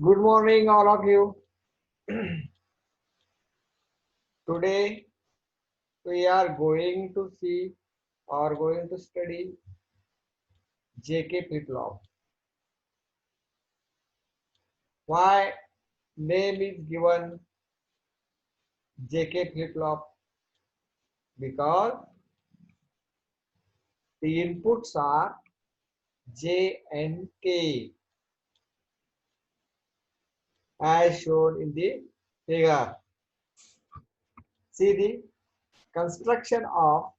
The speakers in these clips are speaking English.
Good morning, all of you. Today we are going to see or going to study JK flip-flop. Why name is given JK flip-flop? Because the inputs are J and K as shown in the figure. See the construction of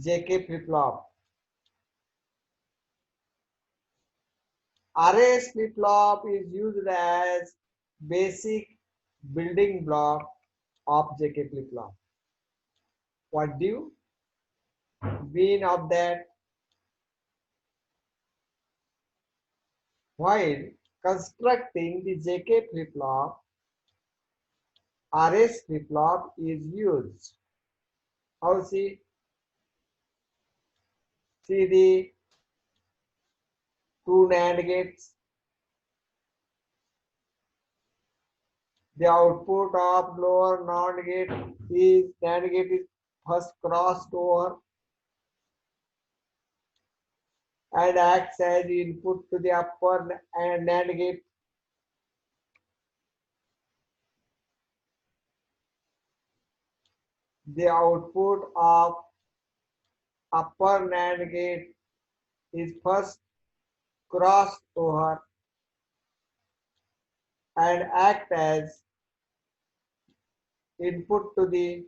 JK flip-flop. RS flip-flop is used as basic building block of JK flip-flop. What do you mean of that? While constructing the JK flip-flop, RS flip-flop is used. How see the two NAND gates. The output of lower NAND gate is first crossed over and acts as input to the upper NAND gate. The output of upper NAND gate is first crossed over and act as input to the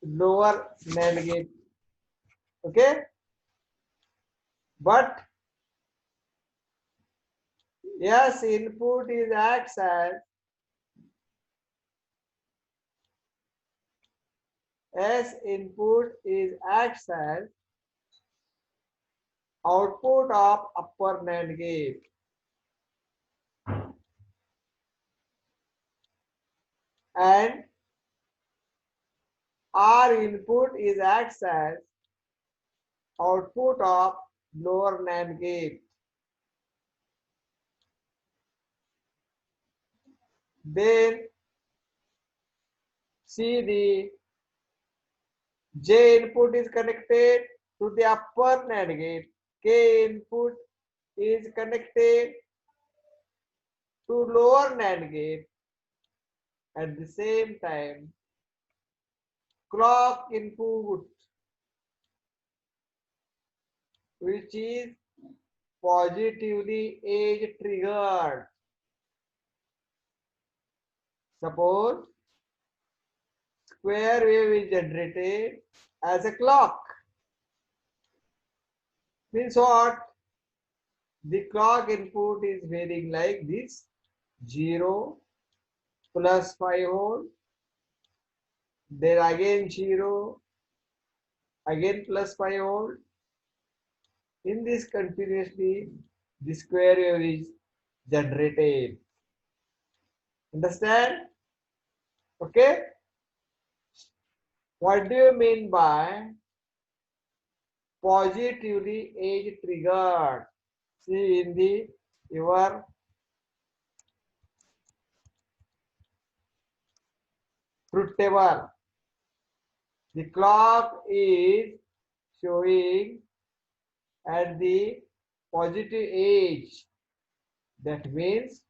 lower NAND gate. Okay, but yes, input is acts as output of upper NAND gate, and R input is acts as output of lower NAND gate. Then see the J input is connected to the upper NAND gate. K input is connected to lower NAND gate. At the same time, clock input, which is positively age triggered. Suppose square wave is generated as a clock. Means what? The clock input is varying like this: 0 plus 5 volt, then again 0, again plus 5 volt. In this continuously, the square wave is generated. Understand? Okay? What do you mean by positively age triggered? See in the your truth table, the clock is showing at the positive age. That means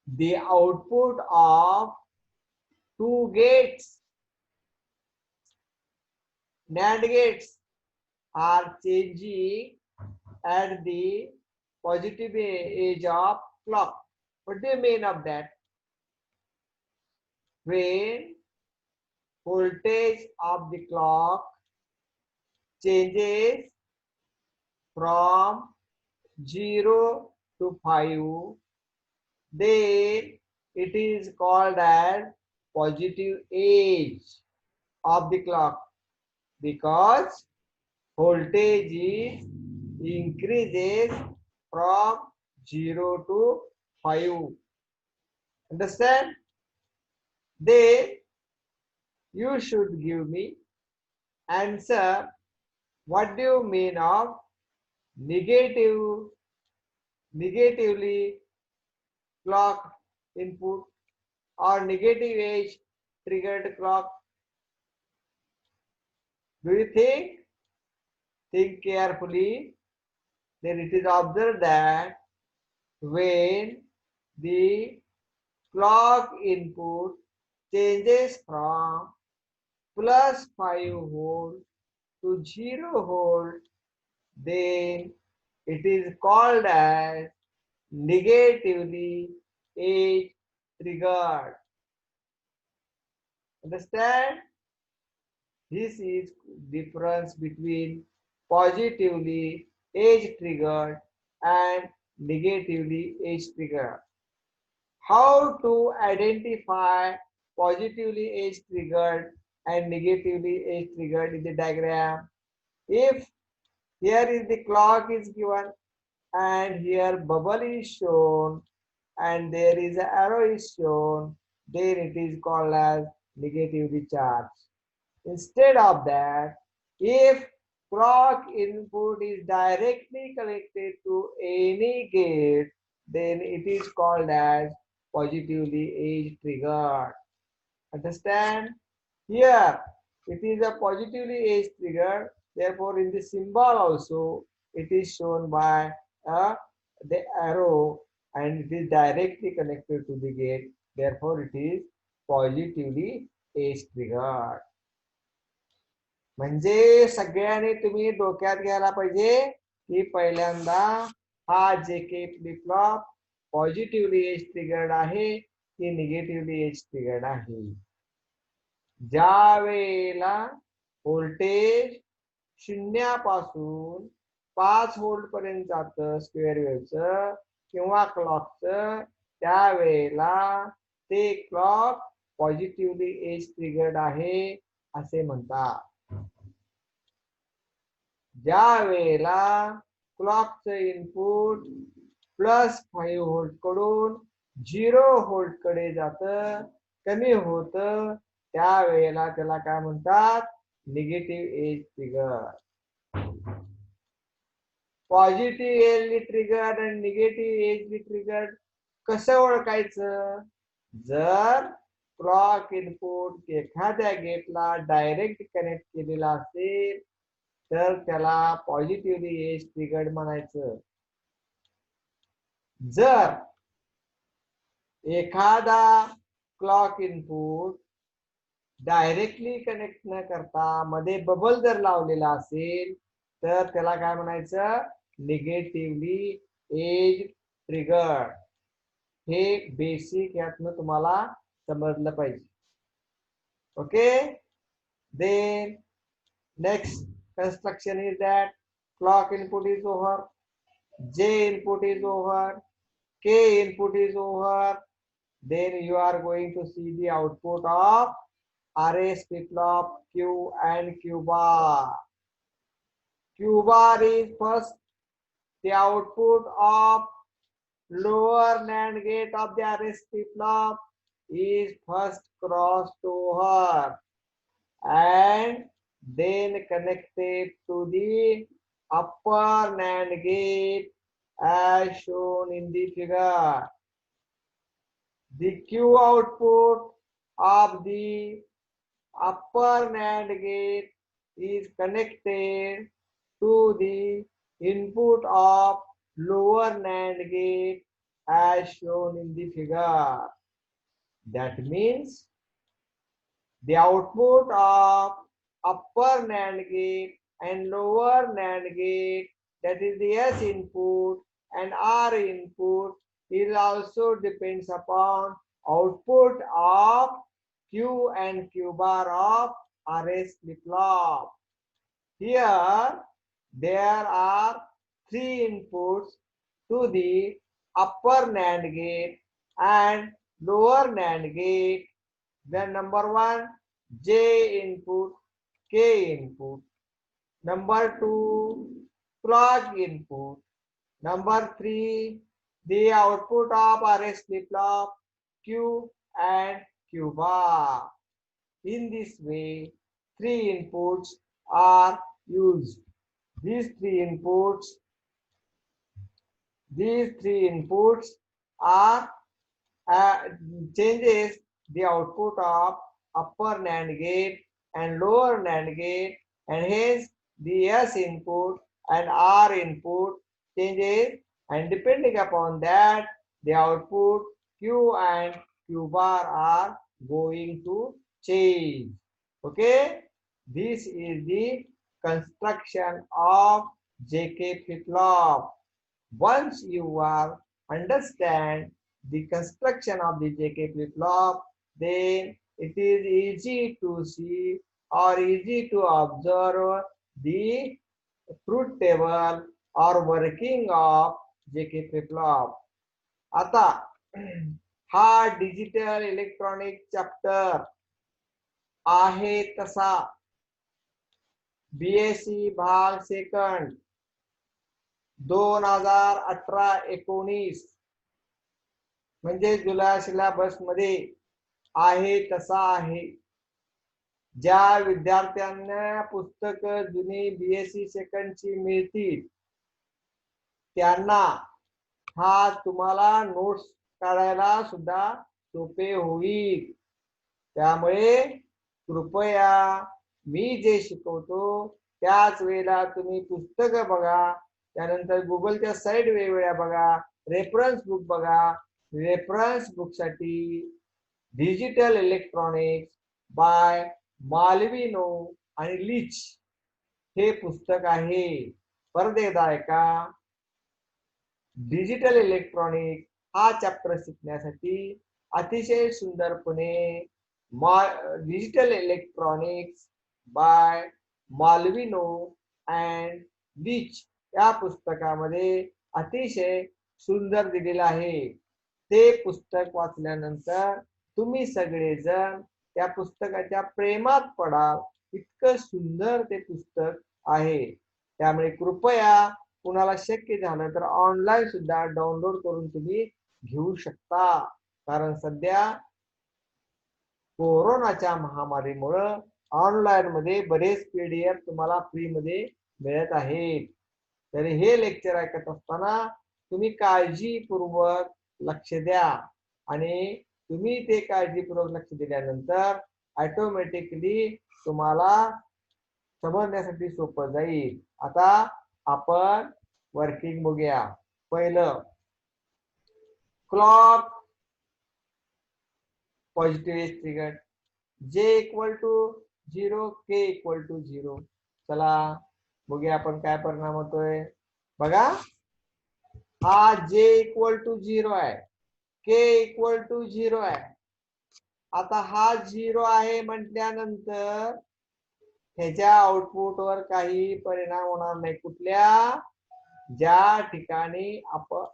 the output of two gates, NAND gates, are changing at the positive age of clock. What do you mean of that? When voltage of the clock changes from 0 to 5, then it is called as positive age of the clock, because voltage is increases from 0 to 5. Understand? Then you should give me answer. What do you mean of negative negatively clock input or negative age triggered clock? Do you think? Think carefully. Then it is observed that when the clock input changes from plus 5 volt to 0 volt, then it is called as negatively age triggered. Understand? This is difference between positively age triggered and negatively age triggered. How to identify positively age triggered and negatively age triggered in the diagram? If here is the clock is given and here bubble is shown and there is an arrow is shown, then it is called as negatively charged. Instead of that, if clock input is directly connected to any gate, then it is called as positively age triggered. Understand? Here, it is a positively age trigger. Therefore, in the symbol also, it is shown by the arrow and it is directly connected to the gate. Therefore, it is positively age triggered. म्हणजे सगळ्यांनी तुम्ही डोक्यात घ्यायला पाहिजे की पहिल्यांदा हा जे के flip flop positively edge triggered आहे की निगेटिव्हली एज ट्रिगर्ड आहे. ज्या वेळेला व्होल्टेज शून्यापासून 5 व्होल्ट पर्यंत जातं स्क्वेअर वेव्हचं किंवा क्लॉकचं, त्यावेळेला ते क्लॉक पॉझिटिव्हली एज ट्रिगर्ड आहे असे म्हणतात. ज्या वेळेला क्लॉकचं इनपुट प्लस 5 व्होल्ट कडून 0 व्होल्ट कडे जातं, कमी होतं, त्यावेळेला त्याला काय म्हणतात? Negative edge trigger. Positive edge trigger आणि निगेटिव्ह एज ट्रिगर कसं ओळखायचं? जर क्लॉक इनपुट एखाद्या गेटला डायरेक्ट कनेक्ट केलेला असेल तर त्याला पॉझिटिव्हली एज ट्रिगर्ड म्हणायचं. जर एखादा क्लॉक इनपुट डायरेक्टली कनेक्ट न करता मध्ये बबल जर लावलेला असेल तर त्याला काय म्हणायचं? Negatively as triggered. हे बेसिक यातनं तुम्हाला समजलं पाहिजे. Okay. Then next construction is that clock input is over, J input is over, K input is over, then you are going to see the output of RS flip flop Q and Q bar. Q bar is first the output of lower NAND gate of the RS flip flop is first crossed over and then connected to the upper NAND gate as shown in the figure. The Q output of the upper NAND gate is connected to the input of lower NAND gate as shown in the figure. That means the output of upper NAND gate and lower NAND gate, that is the S input and R input, is also depends upon output of Q and Q bar of RS flip flop. Here there are 3 inputs to the upper NAND gate and lower NAND gate. Then number 1, J input, K input. Number 2, clock input. Number 3, the output of RS flip flop, Q and Q bar. In this way, 3 inputs are used. These 3 inputs These three inputs are changes the output of upper NAND gate and lower NAND gate, and hence the S input and R input changes, and depending upon that the output Q and Q bar are going to change. Okay, this is the construction of JK flip-flop. Once you are understand the construction of the JK flip-flop, then it is easy to see or easy to observe the truth table or working of JK flip-flop. आता हा digital electronic chapter आहे तसा BSc भाग second 2018-19 म्हणजे जुलै syllabus मध्ये आहे तसा आहे. ज्या विद्यार्थ्यांना पुस्तक जुनी BSc सेकंडची मिळतील त्यांना हा तुम्हाला नोट्स काढायला सुद्धा सोपे होईल. त्यामुळे कृपया मी जे शिकवतो त्याच वेळेला तुम्ही पुस्तक बघा, त्यानंतर गुगलच्या साईट वेगवेगळ्या बघा, रेफरन्स बुक बघा. रेफरन्स बुकसाठी डिजिटल इलेक्ट्रॉनिक्स बाय मालविनो आणि लिच हे पुस्तक आहे. परत एकदा ऐका, डिजिटल इलेक्ट्रॉनिक हा चॅप्टर शिकण्यासाठी अतिशय सुंदरपणे डिजिटल इलेक्ट्रॉनिक्स बाय मालविनो अँड लिच या पुस्तकामध्ये अतिशय सुंदर दिलेलं आहे. ते पुस्तक वाचल्यानंतर तुम्ही सगळेजण त्या पुस्तकाच्या प्रेमात पडाल, इतकं सुंदर ते पुस्तक आहे. त्यामुळे कृपया कुणाला शक्य झालं तर ऑनलाईन सुद्धा डाउनलोड करून तुम्ही घेऊ शकता. कारण सध्या कोरोनाच्या महामारीमुळे ऑनलाईन मध्ये बरेच PDF तुम्हाला फ्री मध्ये मिळत आहेत. तर हे लेक्चर ऐकत असताना तुम्ही काळजीपूर्वक लक्ष द्या आणि तुम्ही ते काळजीपूर्वक लक्ष दिल्यानंतर ऑटोमॅटिकली तुम्हाला समजण्यासाठी सोपं जाईल. आता आपण वर्किंग बघूया. पहिलं clock positive edge trigger, J = 0, K = 0. चला बघूया आपण काय परिणाम होतोय. बघा, हा J = 0 आहे, K = 0 आहे. आता हा 0 आहे म्हटल्यानंतर ह्याच्या आउटपुटवर काही परिणाम होणार नाही. कुठल्या? ज्या ठिकाणी आपण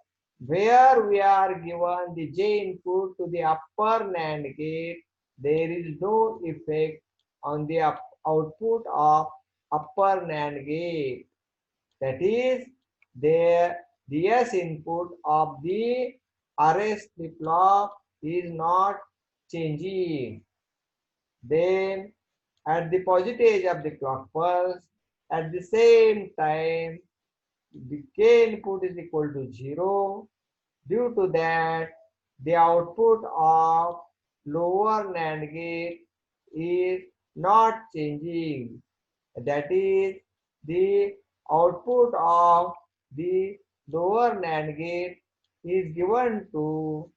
where we are given the J input to the upper NAND gate, there is no effect on the output of upper NAND gate. That is, there the S input of the RS flip-flop is not changing. Then at the positive edge of the clock pulse, at the same time the K input is equal to 0. Due to that, the output of lower NAND gate is not changing. That is, the output of the lower NAND gate is given to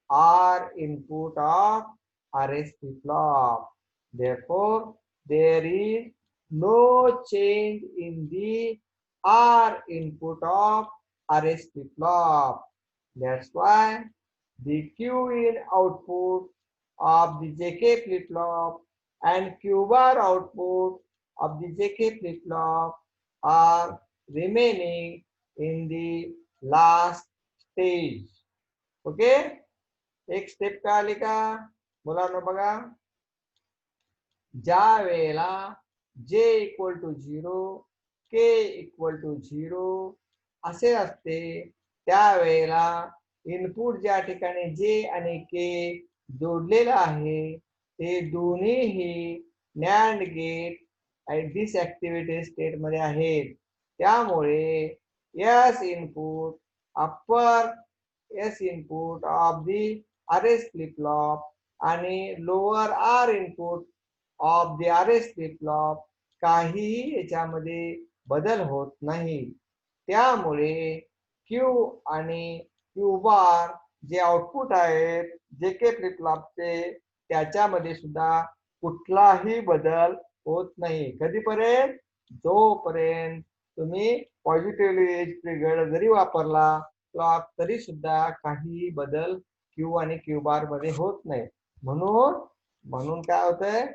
R input of RS flip-flop. Therefore, there is no change in the R input of RS flip-flop. That's why the Q in output of the JK flip-flop and Q bar output of the JK flip-flop are remaining in the last stage. Okay? एक step का आली का मुलांना बघा. ज्या वेळेला J = 0, K = 0 असे असते, त्यावेळेला इनपुट ज्या ठिकाणी J आणि K जोडलेलं आहे ते दोन्हीही NAND गेट डिसऍक्टिव्हेटेड स्टेट मध्ये आहेत. त्यामुळे S input upper S input of the RS flip flop आणि lower R input of the RS flip flop काहीही याच्यामध्ये बदल होत नाही. त्यामुळे Q आणि Q बार जे आउटपुट आहेत जे के फ्लिप फ्लॉपचे त्याच्यामध्ये सुद्धा कुठलाही बदल होत नाही. कधीपर्यंत? जोपर्यंत तुम्ही पॉझिटिव्हली एज ट्रिगर जरी वापरला क्लॉक तरी सुद्धा काही बदल क्यू आणि क्यू बार मध्ये होत नाही. म्हणून काय होतंय,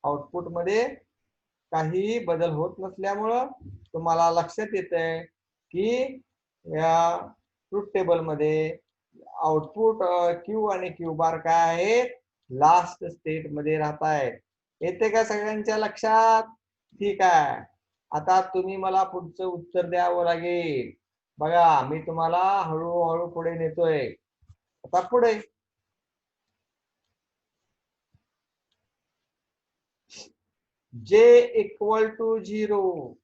आउटपुट मध्ये काहीही बदल होत नसल्यामुळं तुम्हाला लक्षात येतंय की या ट्रूथ टेबल मध्ये आउटपुट क्यू आणि क्यू बार काय आहेत, लास्ट स्टेट मध्ये राहत आहेत. येते का सगळ्यांच्या लक्षात? ठीक आहे. आता तुम्ही मला पुढचं उत्तर द्यावं लागेल. बघा मी तुम्हाला हळूहळू पुढे नेतोय. आता पुढे J equal to 0,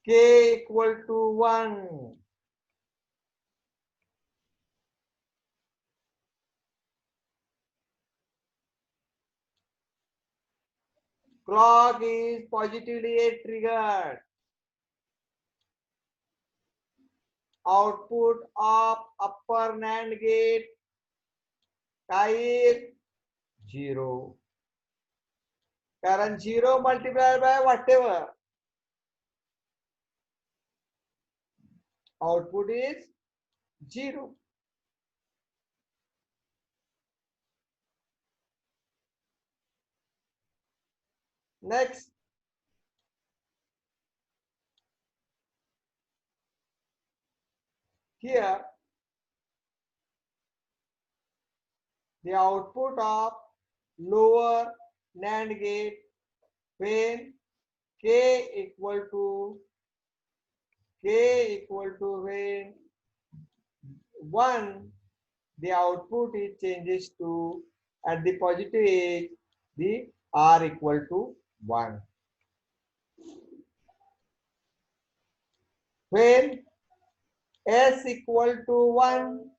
K equal to 1, clock is positively triggered, output of upper NAND gate काय 0, कारण 0 multiplied by whatever output is 0. Next, here the output of lower NAND gate when K equal to when 1, the output is changes to at the positive edge the R equal to 1. When S equal to 1,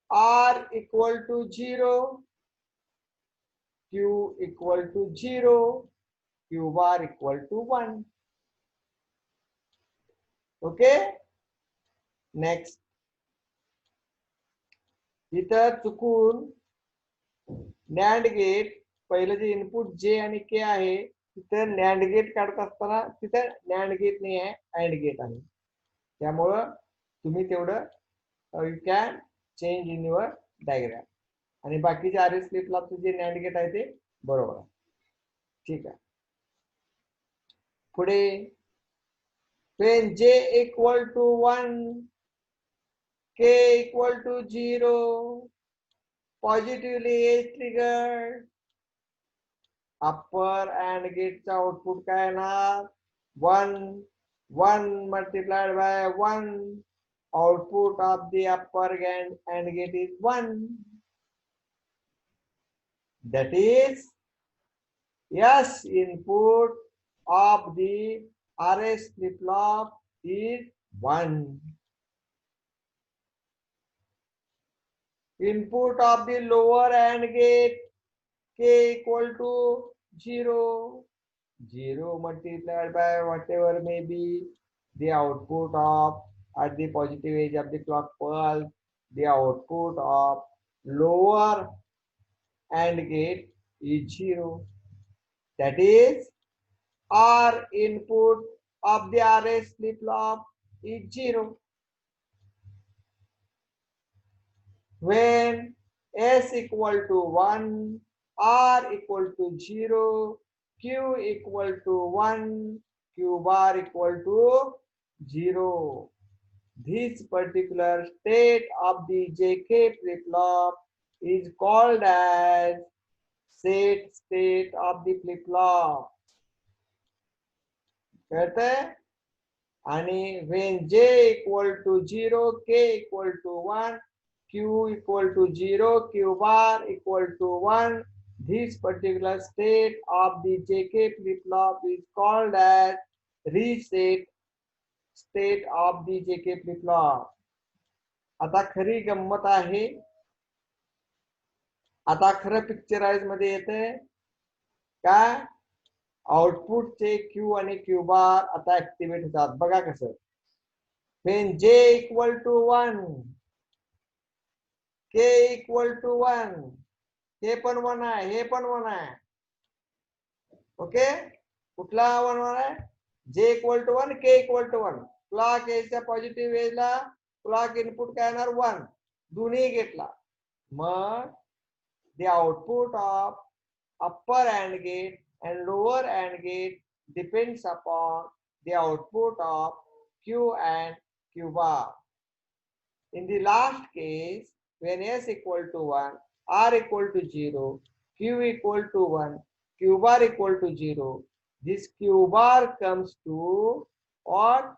R equal to 0, Q equal to 0, Q bar equal to 1. Okay? Next. इथं चुकून NAND gate पहिलं जे input जे आणि के आहे तिथं NAND gate काढत असताना तिथं नॅन्ड गेट नाही आहे, अँड गेट आहे. त्यामुळं तुम्ही तेवढं you can change in your diagram. आणि बाकीचे आर एस फ्लिप फ्लॉपचं जे नॅन्ड गेट आहे ते बरोबर आहे. ठीक आहे. पुढे when J equal to 1, K equal to 0, positively age triggered, upper and gate output काय ना 1 multiplied by 1, output of the upper and gate is 1. That is yes input of the RS flip flop is 1. Input of the lower AND gate K equal to 0. 0 multiplied by whatever may be the output of at the positive edge of the clock pulse, the output of lower AND gate is 0. That is R input of the RS flip flop is 0. When S equal to 1, R equal to 0, Q equal to 1, Q bar equal to 0. This particular state of the JK flip flop is called as set state of the flip flop. कळते? आणि when J equal to 0, K equal to 1, Q equal to 0, Q bar equal to 1, This particular state of the JK flip-flop is called as reset state of the JK flip-flop. आता खरी गंमत आहे, आता खरं picturise मध्ये येते काय, आउटपुटचे Q आणि क्यू बार आता ऍक्टिव्हेट होतात. बघा कसं, when j equal to 1, k equal to 1, हे पण 1 आहे, हे पण 1 आहे. ओके, कुठला 1 आहे, j equal to 1, k equal to 1. Clock यायच्या पॉझिटिव्ह एजला क्लॉक इनपुट काय येणार 1, दोन्ही घेतला. मग the output of upper AND gate and lower AND gate depends upon the output of Q and Q bar. In the last case, when S equal to 1, R equal to 0, Q equal to 1, Q bar equal to 0, this Q bar comes to what?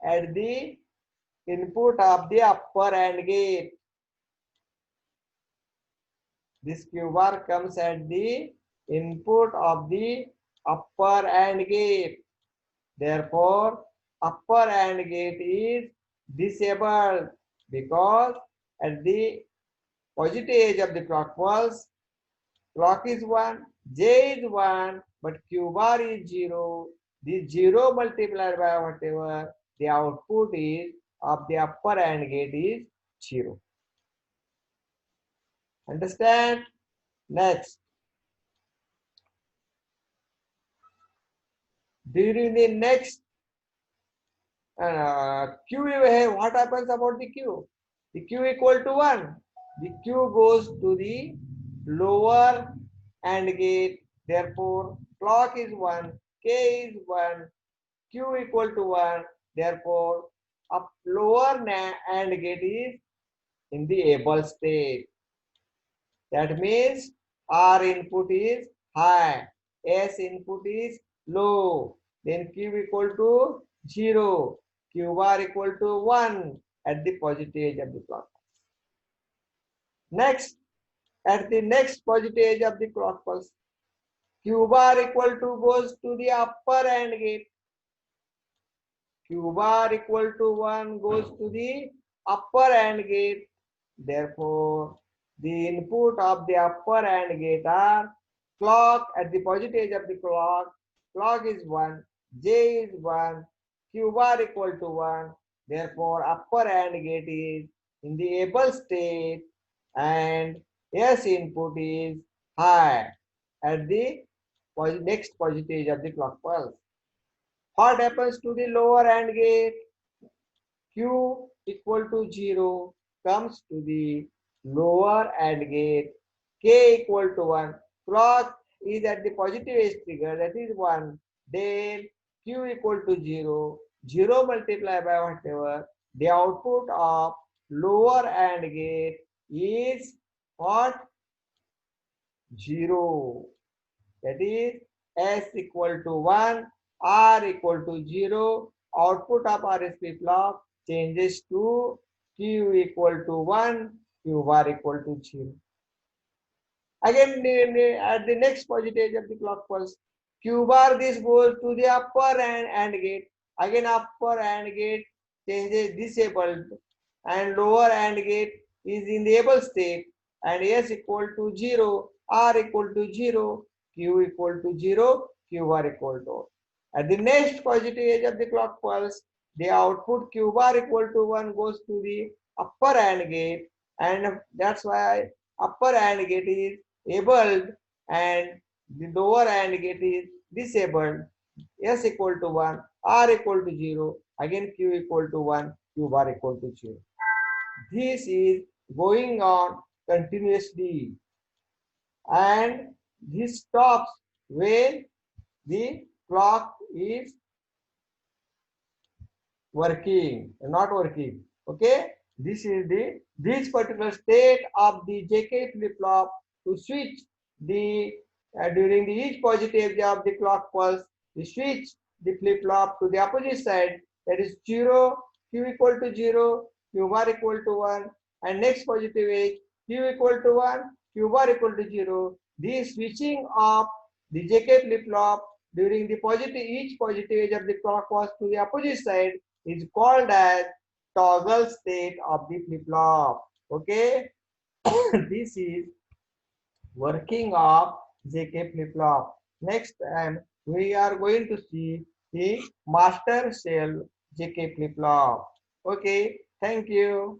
At the input of the upper AND gate. This Q bar comes at the input of the upper AND gate. Therefore, upper AND gate is disabled because at the positive edge of the clock pulse, clock is 1, J is 1, but Q bar is 0. This 0 multiplied by whatever the output is of the upper AND gate is 0. Understand? Next, during the next Q, what happens about the Q? The Q equal to 1. The Q goes to the lower AND gate. Therefore, clock is 1, K is 1, Q equal to 1. Therefore, up lower AND gate is in the able state. That means R input is high, S input is low. Then Q equal to 0, Q bar equal to 1 at the positive edge of the clock. Next, at the next positive edge of the clock pulse, Q bar equal to goes to the upper AND gate. Q bar equal to 1 goes to the upper AND gate. Therefore, the input of the upper AND gate are clock at the positive edge of the clock. Clock is 1, J is 1, Q bar equal to 1. Therefore, upper AND gate is in the able state and S input is high at the next positive edge of the clock pulse. What happens to the lower AND gate? Q equal to 0 comes to the lower AND gate. K equal to 1. Clock is at the positive edge trigger, that is 1. Then Q equal to 0. 0 multiplied by whatever. The output of lower AND gate is what? 0. That is S equal to 1, R equal to 0. Output of RS flip-flop changes to Q equal to 1, Q bar equal to 0. Again, at the next positive edge of the clock pulse, Q bar this goes to the upper AND gate. Again, upper AND gate changes disabled and lower AND gate is in the able state and S equal to 0, R equal to 0, Q equal to 0, Q bar equal to. At the next positive edge of the clock pulse, the output Q bar equal to 1 goes to the upper AND gate, and that's why upper AND gate is abled and the lower AND gate is disabled. S equal to 1, R equal to 0, again Q equal to 1, Q bar equal to 0. This is going on continuously and this stops when the clock is working, not working. Okay, this is this particular state of the JK flip-flop to switch the during the each positive edge of the clock pulse, we switch the flip-flop to the opposite side, that is 0, Q equal to 0, Q bar equal to 1, and next positive edge Q equal to 1, Q bar equal to 0. The switching of the JK flip-flop during the positive, each positive edge of the clock was to the opposite side is called as toggle state of the flip-flop. Okay. This is working of JK flip-flop. Next time we are going to see the master cell JK flip-flop. Okay, thank you.